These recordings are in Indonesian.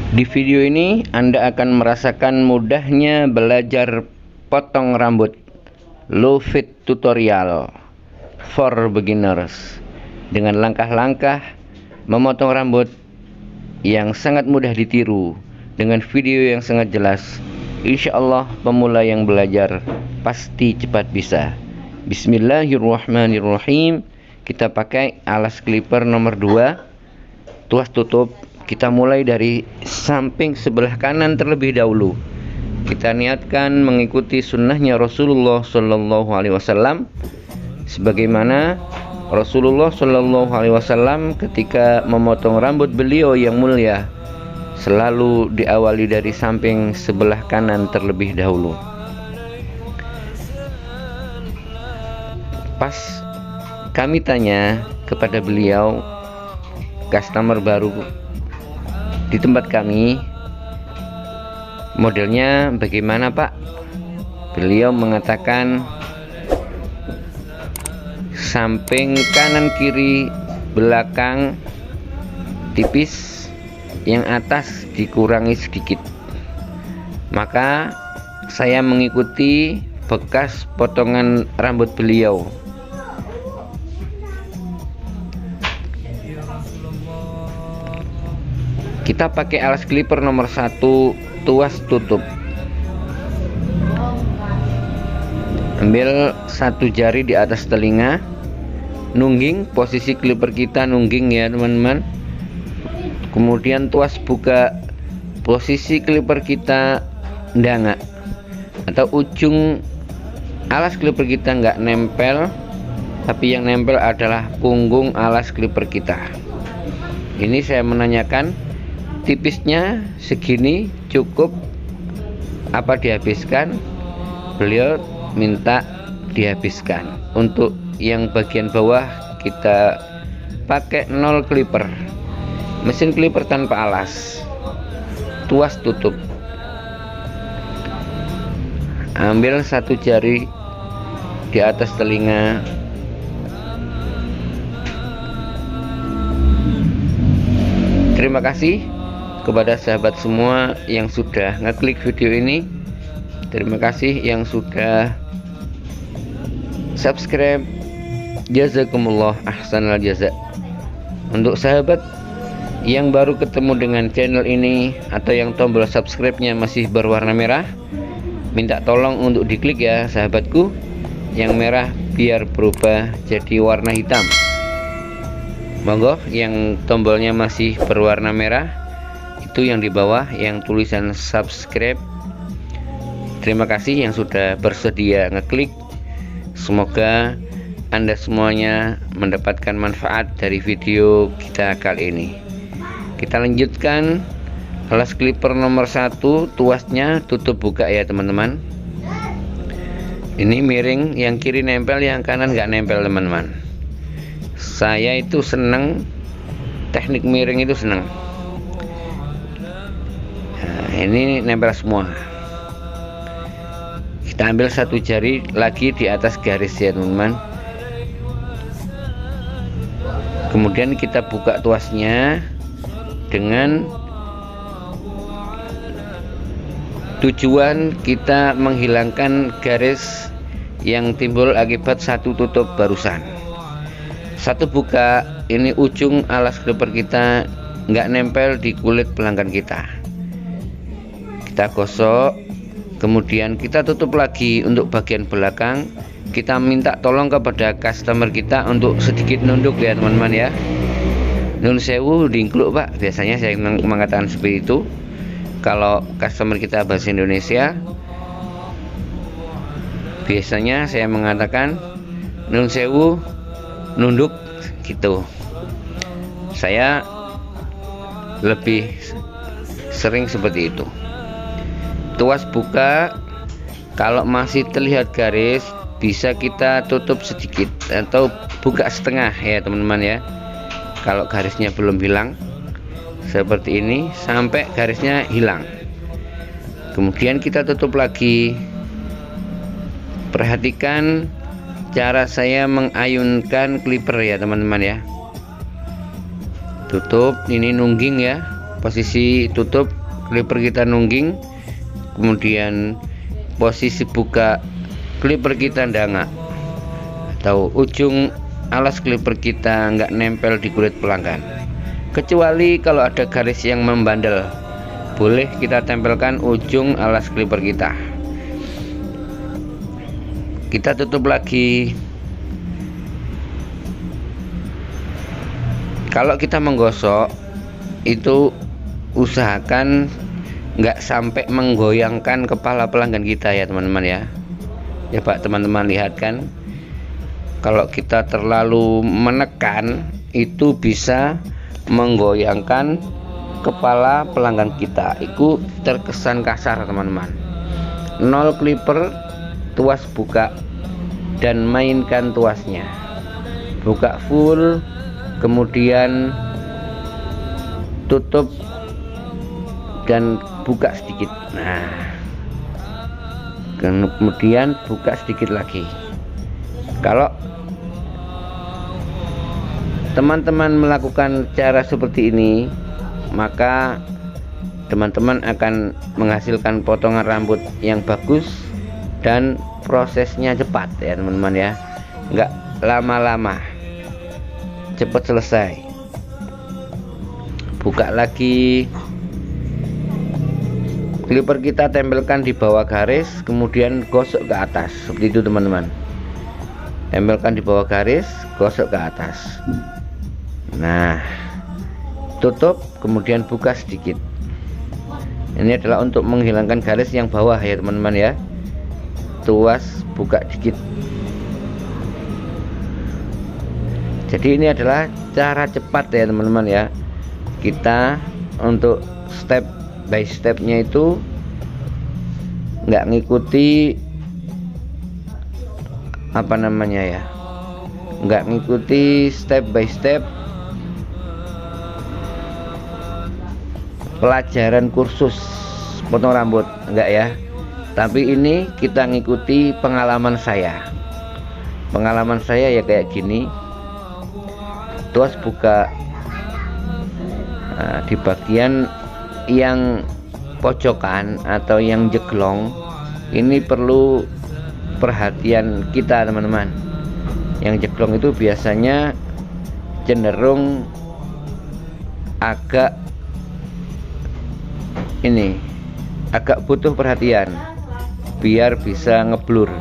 Di video ini Anda akan merasakan mudahnya belajar potong rambut low fit tutorial for beginners dengan langkah-langkah memotong rambut yang sangat mudah ditiru dengan video yang sangat jelas. Insya Allah pemula yang belajar pasti cepat bisa. Bismillahirrahmanirrahim. Kita pakai alas clipper nomor 2, tuas tutup. Kita mulai dari samping sebelah kanan terlebih dahulu. Kita niatkan mengikuti sunnahnya Rasulullah Shallallahu Alaihi Wasallam, sebagaimana Rasulullah Shallallahu Alaihi Wasallam ketika memotong rambut beliau yang mulia selalu diawali dari samping sebelah kanan terlebih dahulu. Pas kami tanya kepada beliau, customer baru di tempat kami, modelnya bagaimana Pak? Beliau mengatakan samping kanan kiri belakang tipis, yang atas dikurangi sedikit. Maka saya mengikuti bekas potongan rambut beliau. Kita pakai alas clipper nomor 1, tuas tutup. Ambil satu jari di atas telinga, nungging, posisi clipper kita nungging ya teman-teman. Kemudian tuas buka, posisi clipper kita ndanga atau ujung alas clipper kita nggak nempel, tapi yang nempel adalah punggung alas clipper kita. Ini saya menanyakan, tipisnya segini cukup apa dihabiskan? Beliau minta dihabiskan. Untuk yang bagian bawah kita pakai 0 clipper, mesin clipper tanpa alas, tuas tutup. Ambil satu jari di atas telinga, terima kasih kepada sahabat semua yang sudah ngeklik video ini. Terima kasih yang sudah subscribe. Jazakumullah ahsanal jaza. Untuk sahabat yang baru ketemu dengan channel ini atau yang tombol subscribe-nya masih berwarna merah, minta tolong untuk diklik ya sahabatku. Yang merah biar berubah jadi warna hitam. Monggo yang tombolnya masih berwarna merah, itu yang di bawah yang tulisan subscribe. Terima kasih yang sudah bersedia ngeklik. Semoga Anda semuanya mendapatkan manfaat dari video kita kali ini. Kita lanjutkan alas clipper nomor 1, tuasnya tutup buka ya teman-teman. Ini miring, yang kiri nempel, yang kanan nggak nempel teman-teman. Saya itu seneng teknik miring, itu seneng. Nah, ini nempel semua. Kita ambil satu jari lagi di atas garis ya teman-teman. Kemudian kita buka tuasnya dengan tujuan kita menghilangkan garis yang timbul akibat satu tutup barusan. Satu buka, ini ujung alas clipper kita nggak nempel di kulit pelanggan kita. Kita gosok, kemudian kita tutup lagi. Untuk bagian belakang kita minta tolong kepada customer kita untuk sedikit nunduk ya teman-teman ya. Nun sewu dingkluk Pak, biasanya saya mengatakan seperti itu. Kalau customer kita bahasa Indonesia, biasanya saya mengatakan nun sewu nunduk gitu. Saya lebih sering seperti itu. Tuas buka, kalau masih terlihat garis bisa kita tutup sedikit atau buka setengah ya teman-teman ya. Kalau garisnya belum hilang seperti ini sampai garisnya hilang, kemudian kita tutup lagi. Perhatikan cara saya mengayunkan clipper ya teman-teman ya. Tutup, ini nungging ya, posisi tutup clipper kita nungging, kemudian posisi buka clipper kita ndangak, atau ujung alas clipper kita nggak nempel di kulit pelanggan. Kecuali kalau ada garis yang membandel, boleh kita tempelkan ujung alas clipper kita. Kita tutup lagi. Kalau kita menggosok itu usahakan nggak sampai menggoyangkan kepala pelanggan kita ya teman-teman ya. Ya Pak, teman-teman lihat kan, kalau kita terlalu menekan itu bisa menggoyangkan kepala pelanggan kita, itu terkesan kasar teman-teman. 0 clipper, tuas buka dan mainkan tuasnya, buka full, kemudian tutup dan buka sedikit. Nah, kemudian buka sedikit lagi. Kalau teman-teman melakukan cara seperti ini, maka teman-teman akan menghasilkan potongan rambut yang bagus dan prosesnya cepat ya teman-teman ya, nggak lama-lama, cepat selesai. Buka lagi, clipper kita tempelkan di bawah garis, kemudian gosok ke atas seperti itu teman-teman. Tempelkan di bawah garis, gosok ke atas. Nah, tutup, kemudian buka sedikit. Ini adalah untuk menghilangkan garis yang bawah ya teman-teman ya. Tuas, buka dikit. Jadi ini adalah cara cepat ya teman-teman ya. Kita untuk step by stepnya itu nggak ngikuti apa namanya ya, nggak ngikuti step by step pelajaran kursus potong rambut, enggak ya, tapi ini kita ngikuti pengalaman saya. Pengalaman saya ya kayak gini, tuas buka. Nah, di bagian yang pojokan atau yang jeglong ini perlu perhatian kita teman-teman. Yang jeglong itu biasanya cenderung agak butuh perhatian biar bisa ngeblur.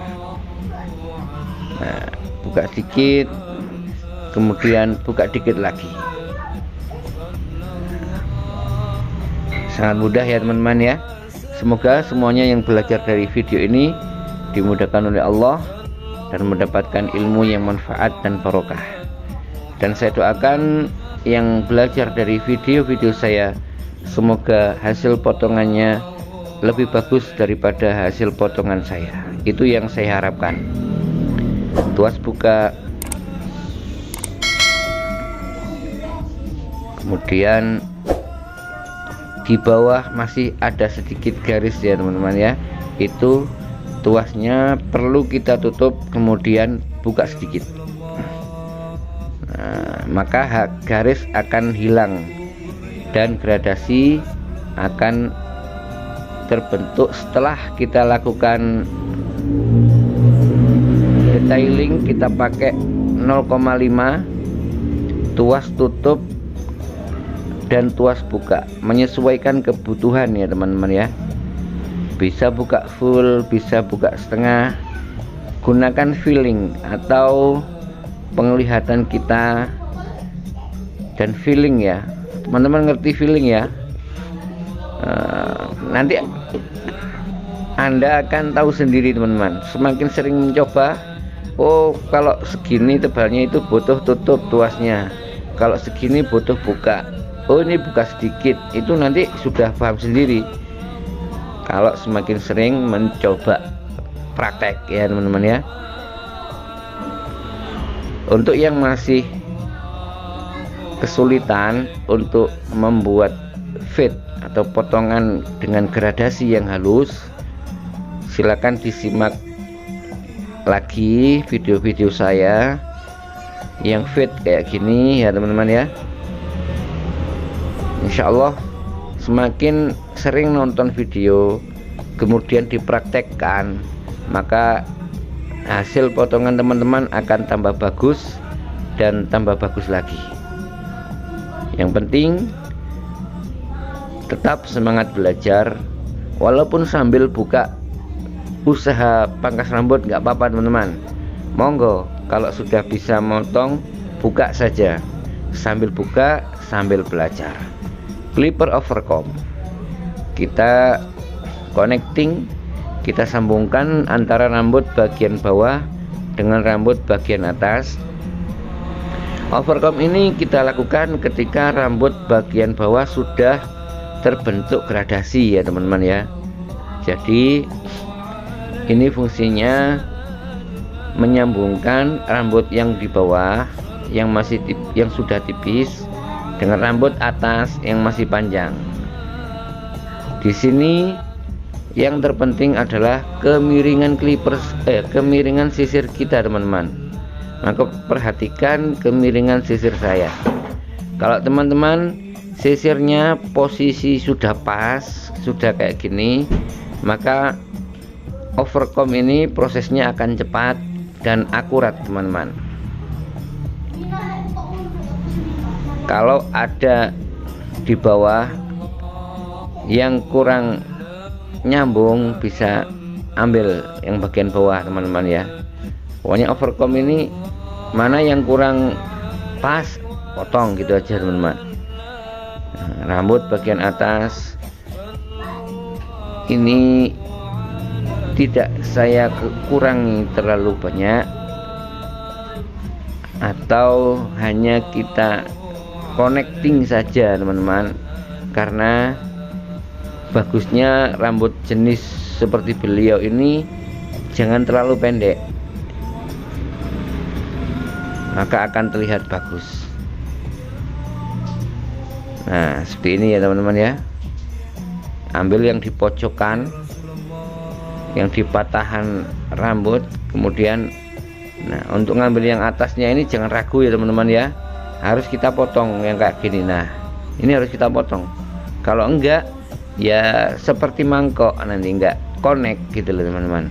Nah, buka dikit, kemudian buka dikit lagi. Sangat mudah ya teman-teman ya. Semoga semuanya yang belajar dari video ini dimudahkan oleh Allah dan mendapatkan ilmu yang manfaat dan barokah. Dan saya doakan yang belajar dari video-video saya, semoga hasil potongannya lebih bagus daripada hasil potongan saya. Itu yang saya harapkan. Tuas buka, kemudian di bawah masih ada sedikit garis ya teman-teman ya, itu tuasnya perlu kita tutup, kemudian buka sedikit. Nah, maka garis akan hilang dan gradasi akan terbentuk setelah kita lakukan detailing. Kita pakai 0,5 tuas tutup dan tuas buka, menyesuaikan kebutuhan ya teman-teman ya. Bisa buka full, bisa buka setengah. Gunakan feeling atau penglihatan kita dan feeling ya teman-teman, ngerti feeling ya. Nanti Anda akan tahu sendiri teman-teman, semakin sering mencoba. Oh, kalau segini tebalnya itu butuh tutup tuasnya, kalau segini butuh buka. Oh, ini buka sedikit, itu nanti sudah paham sendiri kalau semakin sering mencoba praktek ya teman-teman ya. Untuk yang masih kesulitan untuk membuat fade atau potongan dengan gradasi yang halus, silakan disimak lagi video-video saya yang fade kayak gini ya teman-teman ya. Insya Allah semakin sering nonton video kemudian dipraktekkan, maka hasil potongan teman-teman akan tambah bagus dan tambah bagus lagi. Yang penting tetap semangat belajar, walaupun sambil buka usaha pangkas rambut nggak apa-apa teman-teman. Monggo, kalau sudah bisa motong, buka saja, sambil buka sambil belajar. Clipper overcomb, kita connecting, kita sambungkan antara rambut bagian bawah dengan rambut bagian atas. Overcomb ini kita lakukan ketika rambut bagian bawah sudah terbentuk gradasi ya teman-teman ya. Jadi ini fungsinya menyambungkan rambut yang di bawah yang sudah tipis dengan rambut atas yang masih panjang. Di sini yang terpenting adalah kemiringan kemiringan sisir kita teman-teman. Maka perhatikan kemiringan sisir saya. Kalau teman-teman sisirnya posisi sudah pas, sudah kayak gini, maka overcomb ini prosesnya akan cepat dan akurat teman-teman. Kalau ada di bawah yang kurang nyambung, bisa ambil yang bagian bawah teman-teman ya. Pokoknya overcomb ini mana yang kurang pas, potong gitu aja teman-teman. Rambut bagian atas ini tidak saya kurangi terlalu banyak, atau hanya kita connecting saja teman-teman, karena bagusnya rambut jenis seperti beliau ini jangan terlalu pendek, maka akan terlihat bagus. Nah seperti ini ya teman-teman ya. Ambil yang di pojokan, yang di patahan rambut, kemudian nah untuk ngambil yang atasnya ini jangan ragu ya teman-teman ya, harus kita potong yang kayak gini. Nah ini harus kita potong, kalau enggak ya seperti mangkok, nanti enggak connect gitu loh teman-teman.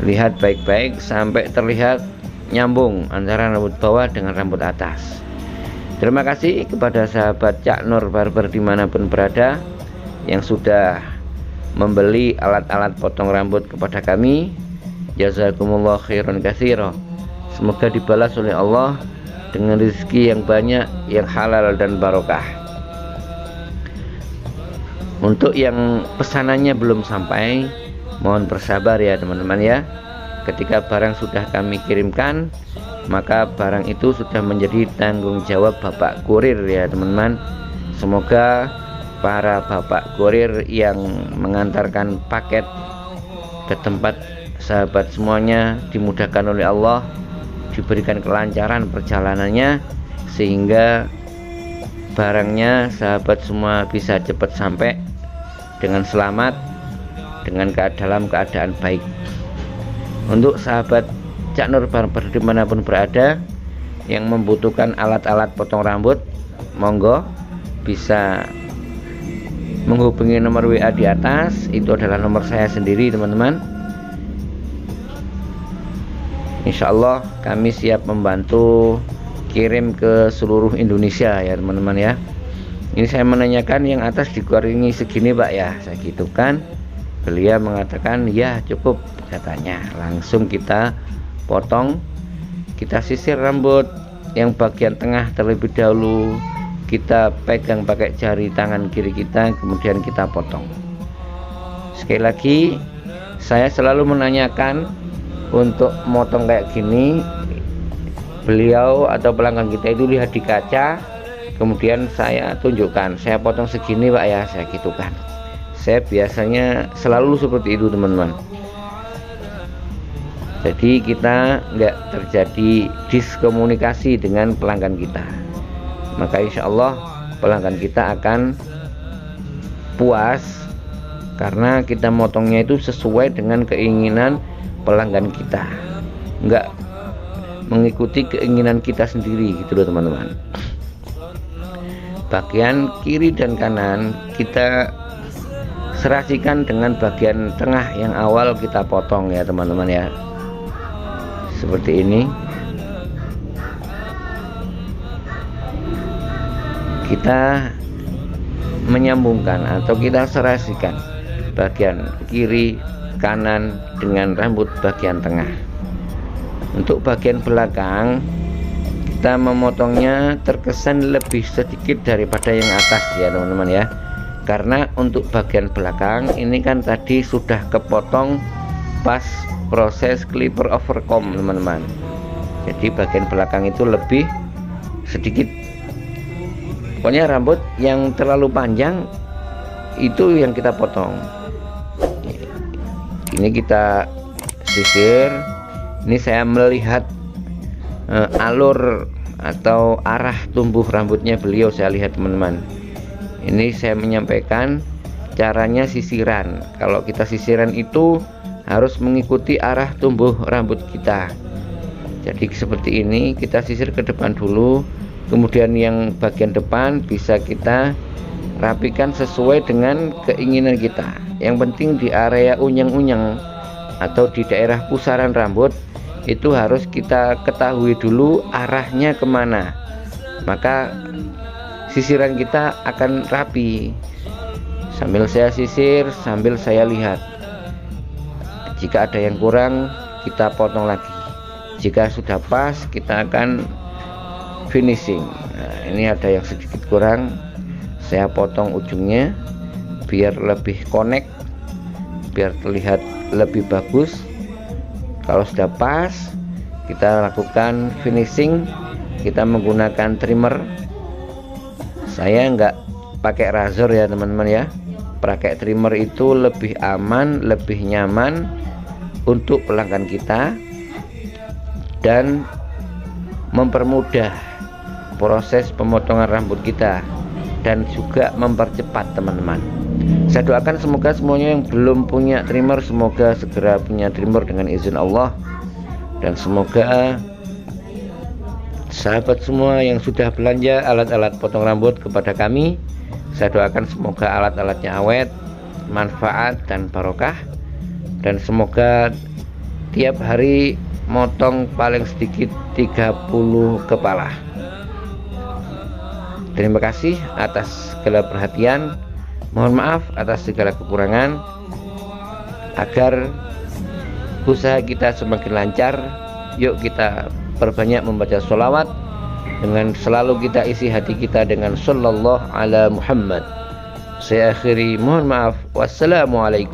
Lihat baik-baik sampai terlihat nyambung antara rambut bawah dengan rambut atas. Terima kasih kepada sahabat Cak Nur Barber dimanapun berada yang sudah membeli alat-alat potong rambut kepada kami. Jazakumullah khairan katsira. Semoga dibalas oleh Allah dengan rezeki yang banyak, yang halal dan barokah. Untuk yang pesanannya belum sampai, mohon bersabar ya teman-teman ya. Ketika barang sudah kami kirimkan, maka barang itu sudah menjadi tanggung jawab Bapak Kurir ya teman-teman. Semoga para Bapak Kurir yang mengantarkan paket ke tempat sahabat semuanya dimudahkan oleh Allah, diberikan kelancaran perjalanannya, sehingga barangnya sahabat semua bisa cepat sampai dengan selamat, dengan dalam keadaan baik. Untuk sahabat Cak Nur Barber dimanapun berada yang membutuhkan alat-alat potong rambut, monggo bisa menghubungi nomor WA di atas. Itu adalah nomor saya sendiri teman-teman. Insya Allah kami siap membantu kirim ke seluruh Indonesia ya teman-teman ya. Ini saya menanyakan yang atas dikurangi segini Pak ya, saya gitu kan. Beliau mengatakan ya cukup katanya. Langsung kita potong, kita sisir rambut yang bagian tengah terlebih dahulu, kita pegang pakai jari tangan kiri kita, kemudian kita potong. Sekali lagi saya selalu menanyakan untuk motong kayak gini, beliau atau pelanggan kita itu lihat di kaca, kemudian saya tunjukkan, saya potong segini Pak ya, saya gitu kan. Saya biasanya selalu seperti itu teman-teman. Jadi kita nggak terjadi diskomunikasi dengan pelanggan kita, maka insya Allah pelanggan kita akan puas karena kita motongnya itu sesuai dengan keinginan pelanggan kita, nggak mengikuti keinginan kita sendiri gitu loh teman-teman. bagian kiri dan kanan kita serasikan dengan bagian tengah yang awal kita potong ya teman-teman ya, seperti ini. Kita menyambungkan atau kita serasikan bagian kiri kanan dengan rambut bagian tengah. Untuk bagian belakang kita memotongnya terkesan lebih sedikit daripada yang atas ya teman-teman ya, karena untuk bagian belakang ini kan tadi sudah kepotong pas proses clipper overcomb teman-teman. Jadi bagian belakang itu lebih sedikit. Pokoknya rambut yang terlalu panjang itu yang kita potong. Ini kita sisir. Ini saya melihat alur atau arah tumbuh rambutnya beliau, saya lihat teman-teman. Ini saya menyampaikan caranya sisiran. Kalau kita sisiran itu harus mengikuti arah tumbuh rambut kita. Jadi seperti ini, kita sisir ke depan dulu, kemudian yang bagian depan bisa kita rapikan sesuai dengan keinginan kita. Yang penting di area unyang-unyang atau di daerah pusaran rambut itu harus kita ketahui dulu arahnya kemana, maka sisiran kita akan rapi. Sambil saya sisir, sambil saya lihat, jika ada yang kurang kita potong lagi, jika sudah pas kita akan finishing. Nah, ini ada yang sedikit kurang, saya potong ujungnya biar lebih connect, biar terlihat lebih bagus. Kalau sudah pas, kita lakukan finishing. Kita menggunakan trimmer. Saya nggak pakai razor ya teman-teman ya. Pakai trimmer itu lebih aman, lebih nyaman untuk pelanggan kita dan mempermudah proses pemotongan rambut kita dan juga mempercepat teman-teman. Saya doakan semoga semuanya yang belum punya trimmer semoga segera punya trimmer dengan izin Allah, dan semoga sahabat semua yang sudah belanja alat-alat potong rambut kepada kami, saya doakan semoga alat-alatnya awet, manfaat dan barokah, dan semoga tiap hari motong paling sedikit 30 kepala. Terima kasih atas segala perhatian. Mohon maaf atas segala kekurangan. Agar usaha kita semakin lancar, yuk kita perbanyak membaca sholawat, dengan selalu kita isi hati kita dengan sallallahu ala Muhammad. Saya akhiri, mohon maaf. Wassalamualaikum.